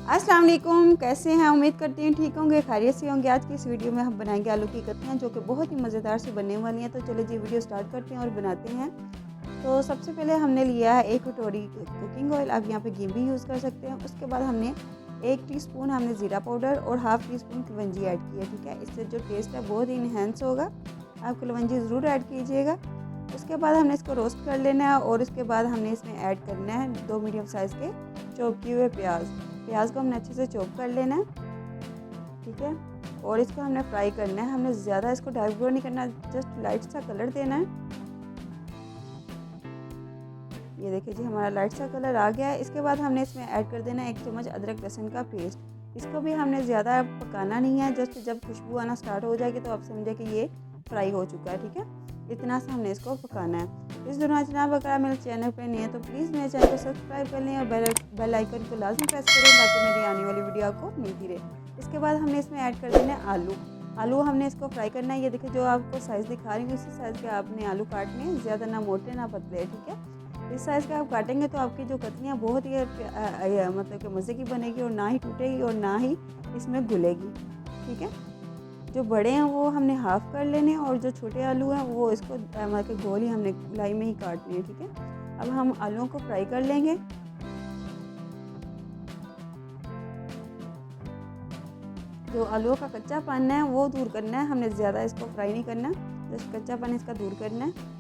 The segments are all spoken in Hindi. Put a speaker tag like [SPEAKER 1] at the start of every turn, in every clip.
[SPEAKER 1] अस्सलाम वालेकुम, कैसे हैं? उम्मीद करती हूँ ठीक होंगे, खैरियत से होंगे। आज की इस वीडियो में हम बनाएंगे आलू की कतलियाँ जो कि बहुत ही मज़ेदार से बनने वाली हैं। तो चलिए जी वीडियो स्टार्ट करते हैं और बनाते हैं। तो सबसे पहले हमने लिया है 1 कटोरी कुकिंग ऑयल, आप यहाँ पे घी भी यूज़ कर सकते हैं। उसके बाद हमने 1 टीस्पून हमने ज़ीरा पाउडर और हाफ़ टीस्पून कलवंजी ऐड किया, ठीक है। इससे जो टेस्ट है बहुत ही इन्हेंस होगा, आप कलवंजी ज़रूर ऐड कीजिएगा। उसके बाद हमने इसको रोस्ट कर लेना है और उसके बाद हमने इसमें ऐड करना है 2 मीडियम साइज़ के चॉप किए हुए प्याज को हमने अच्छे से चॉप कर लेना है, ठीक है। और इसको हमने फ्राई करना है, हमने ज़्यादा इसको डार्क ब्राउन नहीं करना, जस्ट लाइट सा कलर देना है। ये देखिए जी हमारा लाइट सा कलर आ गया है। इसके बाद हमने इसमें ऐड कर देना है 1 चम्मच अदरक लहसुन का पेस्ट। इसको भी हमने ज़्यादा पकाना नहीं है, जस्ट जब खुशबू आना स्टार्ट हो जाएगी तो आप समझे कि ये फ्राई हो चुका है, ठीक है। इतना सा हमने इसको पकाना है। इस दौरान जनाब अगर आप मेरे चैनल पर नहीं है तो प्लीज़ मेरे चैनल को सब्सक्राइब कर लें और बेल आइकन को लाजमी प्रेस करें ताकि मेरी आने वाली वीडियो आपको मिलती रहे। इसके बाद हमने इसमें ऐड कर देना है आलू हमने इसको फ्राई करना है। ये देखिए जो आपको साइज़ दिखा रही हूँ उसी साइज़ के आपने आलू काटने हैं, ज़्यादा ना मोटे ना पतले, ठीक है। इस साइज़ के आप काटेंगे तो आपकी जो कतलियाँ बहुत ही मतलब कि मज़े की बनेगी और ना ही टूटेगी और ना ही इसमें घुलेगी, ठीक है। जो बड़े हैं वो हमने हाफ़ कर लेने और जो छोटे आलू हैं वो इसको मतलब गोल ही हमने गोलाई में ही काटने हैं, ठीक है। अब हम आलूओं को फ्राई कर लेंगे। जो आलूओं का कच्चापन है वो दूर करना है, हमने ज़्यादा इसको फ्राई नहीं करना, जस्ट कच्चापन इसका दूर करना है।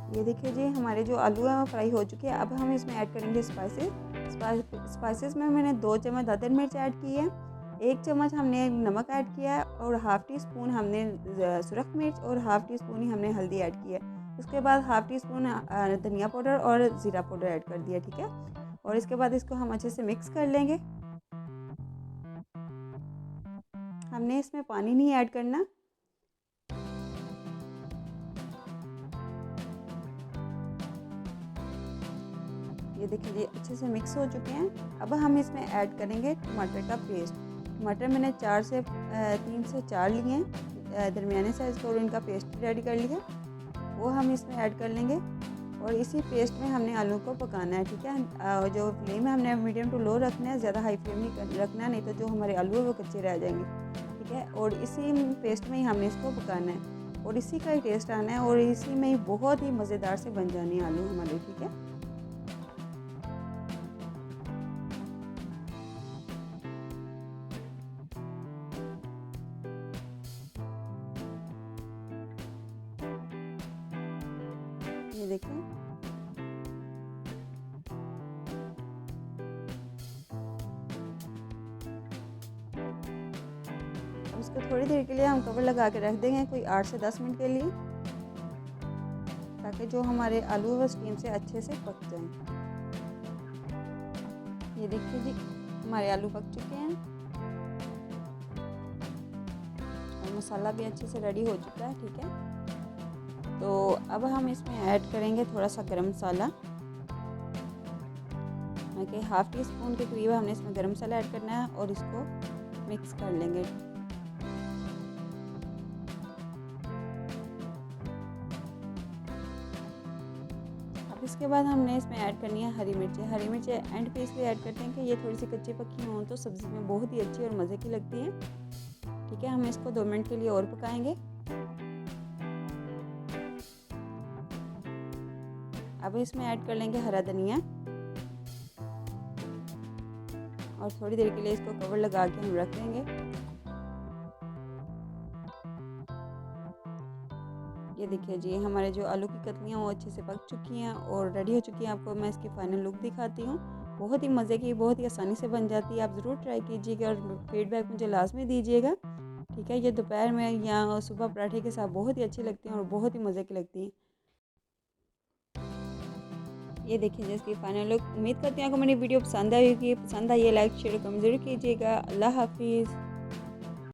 [SPEAKER 1] ये देखिए जी हमारे जो आलू हैं वो फ्राई हो चुके हैं। अब हम इसमें ऐड करेंगे स्पाइसेस में मैंने 2 चम्मच दादर मिर्च ऐड की है, 1 चम्मच हमने नमक ऐड किया है और हाफ़ टी स्पून हमने सुरख मिर्च और हाफ़ टी स्पून ही हमने हल्दी ऐड की है। उसके बाद हाफ़ टी स्पून धनिया पाउडर और ज़ीरा पाउडर ऐड कर दिया, ठीक है। और इसके बाद इसको हम अच्छे से मिक्स कर लेंगे। हमने इसमें पानी नहीं ऐड करना। ये देखिए ये अच्छे से मिक्स हो चुके हैं। अब हम इसमें ऐड करेंगे टमाटर का पेस्ट। टमाटर मैंने 3 से 4 लिए हैं दरमियाने साइज़ के और इनका पेस्ट रेडी कर लिया, वो हम इसमें ऐड कर लेंगे और इसी पेस्ट में हमने आलू को पकाना है, ठीक है। जो फ्लेम है हमने मीडियम टू लो रखना है, ज़्यादा हाई फ्लेम नहीं रखना, नहीं तो जो हमारे आलू है वो कच्चे रह जाएंगे, ठीक है। और इसी पेस्ट में ही हमने इसको पकाना है और इसी का ही टेस्ट आना है और इसी में ही बहुत ही मज़ेदार से बन जाने आलू हमारे, ठीक है। ये देखिए अब इसको थोड़ी देर के लिए हम कवर लगा के रख देंगे, कोई 8 से 10 मिनट के लिए, ताकि जो हमारे आलू वो स्टीम से अच्छे से पक जाएं। ये देखिए जी हमारे आलू पक चुके हैं और मसाला भी अच्छे से रेडी हो चुका है, ठीक है। तो अब हम इसमें ऐड करेंगे थोड़ा सा गरम मसाला, कि हाफ़ टी स्पून के करीब हमने इसमें गरम मसाला ऐड करना है और इसको मिक्स कर लेंगे। अब इसके बाद हमने इसमें ऐड करनी है हरी मिर्चें एंड पे इसलिए ऐड करते हैं कि ये थोड़ी सी कच्ची पक्की हों तो सब्ज़ी में बहुत ही अच्छी और मज़े की लगती है, ठीक है। हम इसको 2 मिनट के लिए और पकाएंगे। अब इसमें ऐड कर लेंगे हरा धनिया और थोड़ी देर के लिए इसको कवर लगा के हम रख देंगे। ये देखिए जी हमारे जो आलू की कतलियाँ वो अच्छे से पक चुकी हैं और रेडी हो चुकी हैं। आपको मैं इसकी फाइनल लुक दिखाती हूँ। बहुत ही मज़े की, बहुत ही आसानी से बन जाती है, आप ज़रूर ट्राई कीजिएगा और फीडबैक मुझे लाजमी दीजिएगा, ठीक है। ये दोपहर में या सुबह पराठे के साथ बहुत ही अच्छी लगती हैं और बहुत ही मज़े की लगती हैं। ये देखिए जिसकी फाइनल लुक। उम्मीद करती हूँ आपको मेरी वीडियो पसंद आई होगी। पसंद आई है लाइक शेयर कमेंट ज़रूर कीजिएगा। अल्लाह हाफिज़।